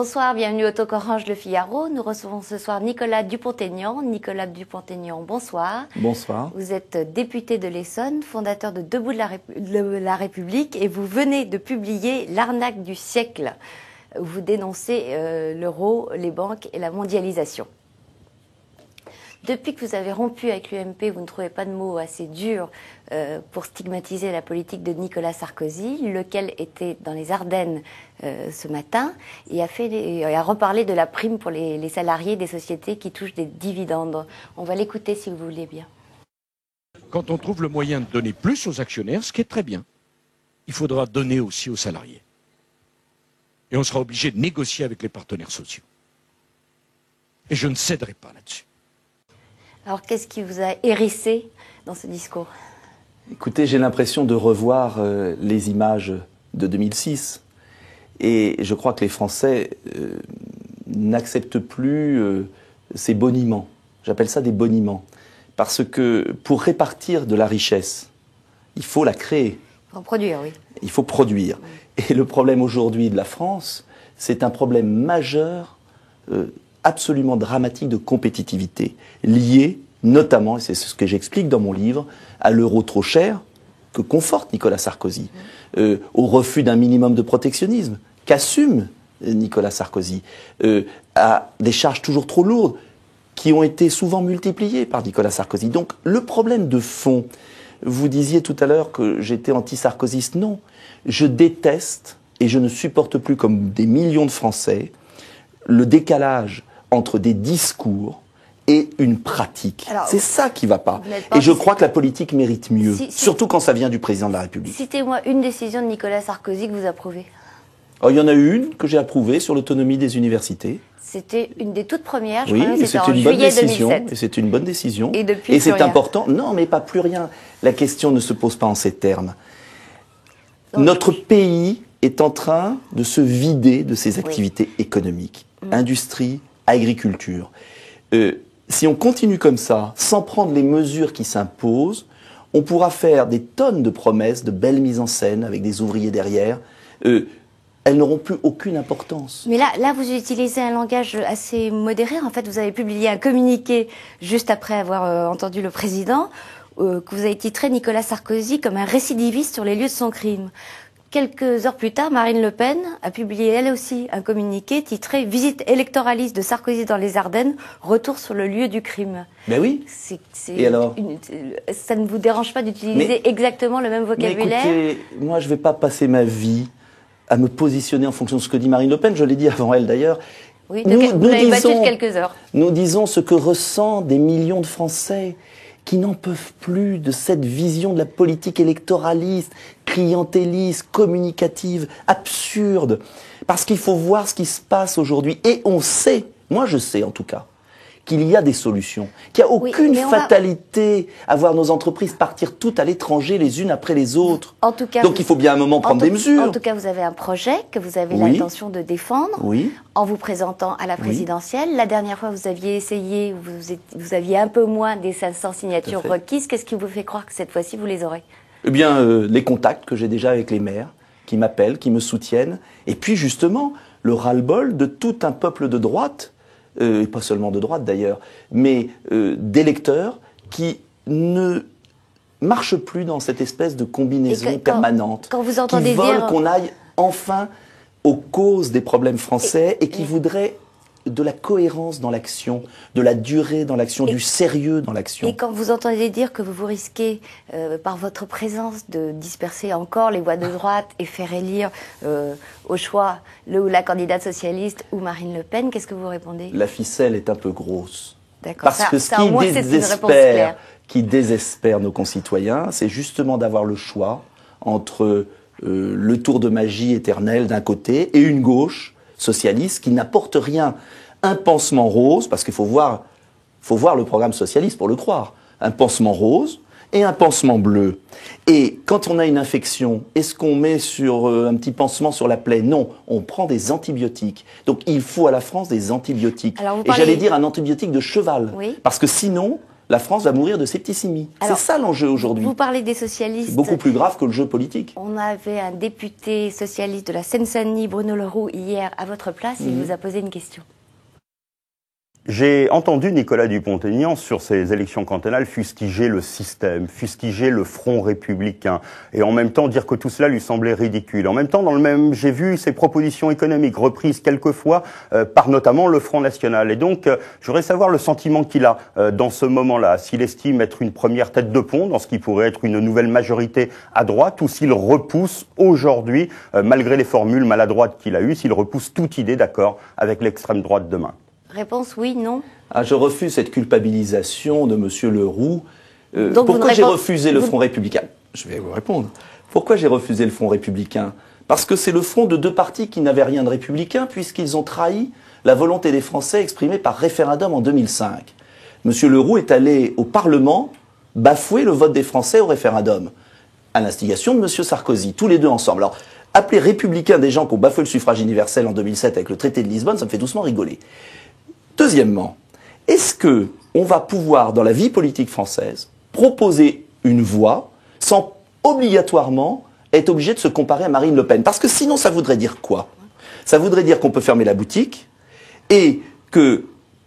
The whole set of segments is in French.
Bonsoir, bienvenue au Talk Orange Le Figaro. Nous recevons ce soir Nicolas Dupont-Aignan. Nicolas Dupont-Aignan, bonsoir. Bonsoir. Vous êtes député de l'Essonne, fondateur de Debout de la République et vous venez de publier L'arnaque du siècle. Vous dénoncez l'euro, les banques et la mondialisation. Depuis que vous avez rompu avec l'UMP, vous ne trouvez pas de mots assez durs pour stigmatiser la politique de Nicolas Sarkozy, lequel était dans les Ardennes ce matin et a reparlé de la prime pour les salariés des sociétés qui touchent des dividendes. On va l'écouter si vous voulez bien. Quand on trouve le moyen de donner plus aux actionnaires, ce qui est très bien, il faudra donner aussi aux salariés. Et on sera obligé de négocier avec les partenaires sociaux. Et je ne céderai pas là-dessus. Alors, qu'est-ce qui vous a hérissé dans ce discours? Écoutez, j'ai l'impression de revoir les images de 2006. Et je crois que les Français n'acceptent plus ces boniments. J'appelle ça des boniments. Parce que pour répartir de la richesse, il faut la créer. Il faut en produire, oui. Il faut produire. Et le problème aujourd'hui de la France, c'est un problème majeur, absolument dramatique de compétitivité, lié notamment, et c'est ce que j'explique dans mon livre, à l'euro trop cher que conforte Nicolas Sarkozy, au refus d'un minimum de protectionnisme qu'assume Nicolas Sarkozy, à des charges toujours trop lourdes qui ont été souvent multipliées par Nicolas Sarkozy. Donc le problème de fond, vous disiez tout à l'heure que j'étais anti-sarkozyste, non. Je déteste et je ne supporte plus, comme des millions de Français, le décalage entre des discours et une pratique. C'est ça qui ne va pas. Et je crois que la politique mérite mieux, surtout quand ça vient du président de la République. Citez-moi une décision de Nicolas Sarkozy que vous approuvez. Oh, il y en a eu une que j'ai approuvée sur l'autonomie des universités. C'était une des toutes premières, je oui, crois que c'était en une bonne juillet décision. 2007. Et c'est une bonne décision. Et depuis, et c'est important. Non, mais pas plus rien. La question ne se pose pas en ces termes. Donc, notre pays est en train de se vider de ses activités économiques. Industrie, agriculture. Si on continue comme ça, sans prendre les mesures qui s'imposent, on pourra faire des tonnes de promesses, de belles mises en scène avec des ouvriers derrière. Elles n'auront plus aucune importance. Mais là, vous utilisez un langage assez modéré. En fait, vous avez publié un communiqué juste après avoir entendu le président, que vous avez titré Nicolas Sarkozy comme un récidiviste sur les lieux de son crime. Quelques heures plus tard, Marine Le Pen a publié elle aussi un communiqué titré « Visite électoraliste de Sarkozy dans les Ardennes, retour sur le lieu du crime ». Ben oui. Et alors ça ne vous dérange pas d'utiliser exactement le même vocabulaire? Mais écoutez, moi je ne vais pas passer ma vie à me positionner en fonction de ce que dit Marine Le Pen. Je l'ai dit avant elle d'ailleurs. Oui, vous l'avez battu de quelques heures. Nous disons ce que ressentent des millions de Français qui n'en peuvent plus de cette vision de la politique électoraliste, clientéliste, communicative, absurde. Parce qu'il faut voir ce qui se passe aujourd'hui. Et on sait, moi je sais en tout cas, qu'il y a des solutions, qu'il n'y a aucune fatalité à voir nos entreprises partir toutes à l'étranger les unes après les autres. En tout cas, donc il faut bien à un moment prendre des mesures. En tout cas, vous avez un projet que vous avez l'intention de défendre en vous présentant à la présidentielle. La dernière fois, vous aviez essayé, vous aviez un peu moins des 500 signatures requises. Qu'est-ce qui vous fait croire que cette fois-ci, vous les aurez? Eh bien, les contacts que j'ai déjà avec les maires, qui m'appellent, qui me soutiennent, et puis justement, le ras-le-bol de tout un peuple de droite, et pas seulement de droite d'ailleurs, mais d'électeurs qui ne marchent plus dans cette espèce de combinaison permanente, quand vous entendez qui veulent qu'on aille enfin aux causes des problèmes français et qui voudraient de la cohérence dans l'action, de la durée dans l'action, du sérieux dans l'action. Et quand vous entendez dire que vous risquez, par votre présence, de disperser encore les voix de droite et faire élire au choix le ou la candidate socialiste ou Marine Le Pen, qu'est-ce que vous répondez? La ficelle est un peu grosse. D'accord. Parce que ce qui désespère nos concitoyens, c'est justement d'avoir le choix entre le tour de magie éternel d'un côté et une gauche socialiste qui n'apporte rien. Un pansement rose, parce qu'il faut voir le programme socialiste pour le croire. Un pansement rose et un pansement bleu. Et quand on a une infection, est-ce qu'on met sur un petit pansement sur la plaie? Non, on prend des antibiotiques. Donc il faut à la France des antibiotiques. Et j'allais dire un antibiotique de cheval. Parce que sinon, la France va mourir de septicémie. C'est ça l'enjeu aujourd'hui. Vous parlez des socialistes. C'est beaucoup plus grave que le jeu politique. On avait un député socialiste de la Seine-Saint-Denis, Bruno Leroux, hier à votre place. Il vous a posé une question. J'ai entendu Nicolas Dupont-Aignan sur ces élections cantonales fustiger le système, fustiger le Front républicain, et en même temps dire que tout cela lui semblait ridicule. En même temps, j'ai vu ses propositions économiques reprises quelquefois par notamment le Front national. Et donc, je voudrais savoir le sentiment qu'il a dans ce moment-là, s'il estime être une première tête de pont dans ce qui pourrait être une nouvelle majorité à droite, ou s'il repousse aujourd'hui, malgré les formules maladroites qu'il a eues, s'il repousse toute idée d'accord avec l'extrême droite demain. Réponse oui, non. Je refuse cette culpabilisation de M. Leroux. Pourquoi j'ai refusé le Front républicain? Je vais vous répondre. Pourquoi j'ai refusé le Front républicain? Parce que c'est le front de deux partis qui n'avaient rien de républicain, puisqu'ils ont trahi la volonté des Français exprimée par référendum en 2005. M. Leroux est allé au Parlement bafouer le vote des Français au référendum, à l'instigation de M. Sarkozy, tous les deux ensemble. Alors, appeler républicains des gens qui ont bafoué le suffrage universel en 2007 avec le traité de Lisbonne, ça me fait doucement rigoler. Deuxièmement, est-ce que on va pouvoir, dans la vie politique française, proposer une voie sans obligatoirement être obligé de se comparer à Marine Le Pen? Parce que sinon, ça voudrait dire quoi? Ça voudrait dire qu'on peut fermer la boutique et que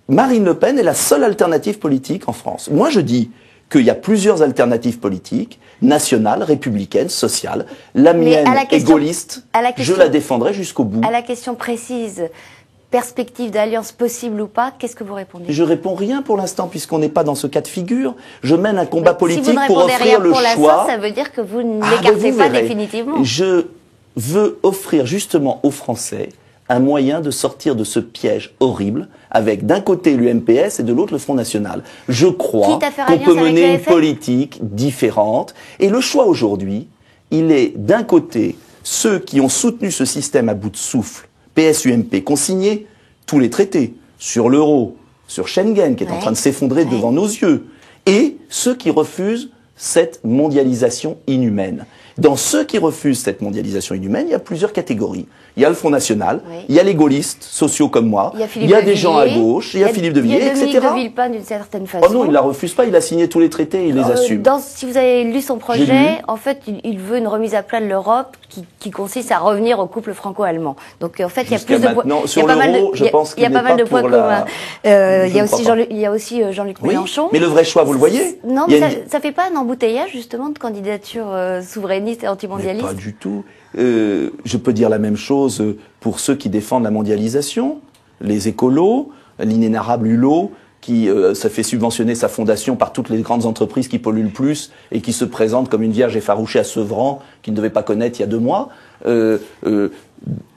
Marine Le Pen est la seule alternative politique en France. Moi, je dis qu'il y a plusieurs alternatives politiques, nationales, républicaines, sociales. La mienne est gaulliste, je la défendrai jusqu'au bout. À la question précise, perspective d'alliance possible ou pas, qu'est-ce que vous répondez? Je réponds rien pour l'instant, puisqu'on n'est pas dans ce cas de figure. Je mène un combat politique pour offrir le choix. Ça veut dire que vous ne l'écartez pas définitivement. Je veux offrir justement aux Français un moyen de sortir de ce piège horrible, avec d'un côté l'UMPS et de l'autre le Front National. Je crois qu'on peut mener une politique différente. Et le choix aujourd'hui, il est d'un côté ceux qui ont soutenu ce système à bout de souffle, PS-UMP, qui ont signé tous les traités sur l'euro, sur Schengen, qui est en train de s'effondrer devant nos yeux, et ceux qui refusent cette mondialisation inhumaine. Dans ceux qui refusent cette mondialisation inhumaine, il y a plusieurs catégories. Il y a le Front National, il y a les gaullistes sociaux comme moi, il y a des gens à gauche, il y a Philippe de Villiers, etc. Il y a Dominique de Villepin d'une certaine façon. Oh non, il ne la refuse pas, il a signé tous les traités et il les assume. Si vous avez lu son projet, en fait, il veut une remise à plat de l'Europe qui consiste à revenir au couple franco-allemand. Donc en fait, il y a plus de points. Sur l'euro, je pense qu'il n'est pas pour la... Il y a aussi Jean-Luc Mélenchon. Mais le vrai choix, vous le voyez? Non, mais ça fait pas un embouteillage justement de candidatures souverainistes et antimondialistes? Pas du tout. Je peux dire la même chose pour ceux qui défendent la mondialisation, les écolos, l'inénarrable Hulot, qui ça fait subventionner sa fondation par toutes les grandes entreprises qui polluent le plus et qui se présentent comme une vierge effarouchée à Sevran, qu'il ne devait pas connaître il y a 2 mois.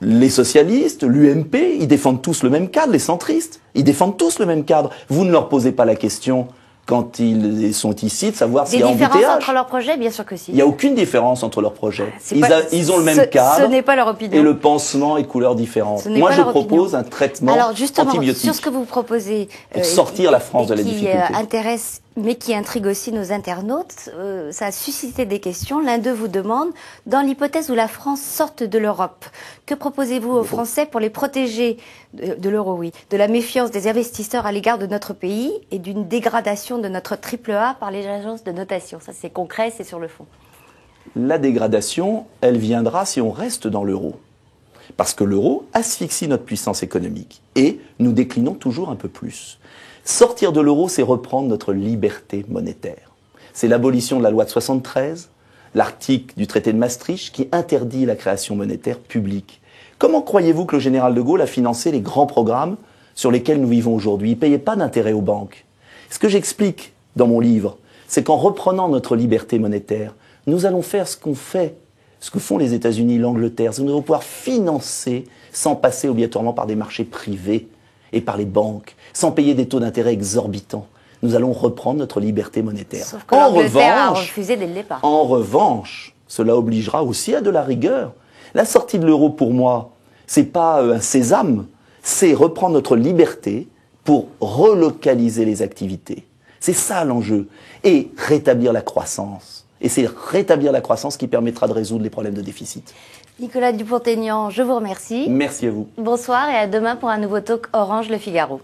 Les socialistes, l'UMP, ils défendent tous le même cadre, les centristes, ils défendent tous le même cadre. Vous ne leur posez pas la question quand ils sont ici, de savoir s'il y a embouteillage. Des différences entre leurs projets, bien sûr que si. Il n'y a aucune différence entre leurs projets. Ils ont le même cadre. Ce n'est pas leur opinion. Et le pansement est couleur différente. Moi, je propose un traitement antibiotique. Sur ce que vous proposez, pour sortir la France de la difficulté. Qui intéresse, mais qui intrigue aussi nos internautes, ça a suscité des questions. L'un d'eux vous demande, dans l'hypothèse où la France sorte de l'Europe, que proposez-vous aux Français pour les protéger de l'euro, de la méfiance des investisseurs à l'égard de notre pays et d'une dégradation de notre AAA par les agences de notation? Ça, c'est concret, c'est sur le fond. La dégradation, elle viendra si on reste dans l'euro. Parce que l'euro asphyxie notre puissance économique et nous déclinons toujours un peu plus. Sortir de l'euro, c'est reprendre notre liberté monétaire. C'est l'abolition de la loi de 73, l'article du traité de Maastricht qui interdit la création monétaire publique. Comment croyez-vous que le général de Gaulle a financé les grands programmes sur lesquels nous vivons aujourd'hui? Il ne payait pas d'intérêt aux banques. Ce que j'explique dans mon livre, c'est qu'en reprenant notre liberté monétaire, nous allons faire ce que font les États-Unis, l'Angleterre. Nous allons pouvoir financer sans passer obligatoirement par des marchés privés et par les banques, sans payer des taux d'intérêt exorbitants. Nous allons reprendre notre liberté monétaire. Sauf que l'Angleterre a refusé dès le départ. En revanche, cela obligera aussi à de la rigueur. La sortie de l'euro, pour moi, c'est pas un sésame, c'est reprendre notre liberté pour relocaliser les activités. C'est ça l'enjeu. Et rétablir la croissance. Et c'est rétablir la croissance qui permettra de résoudre les problèmes de déficit. Nicolas Dupont-Aignan, je vous remercie. Merci à vous. Bonsoir et à demain pour un nouveau talk Orange Le Figaro.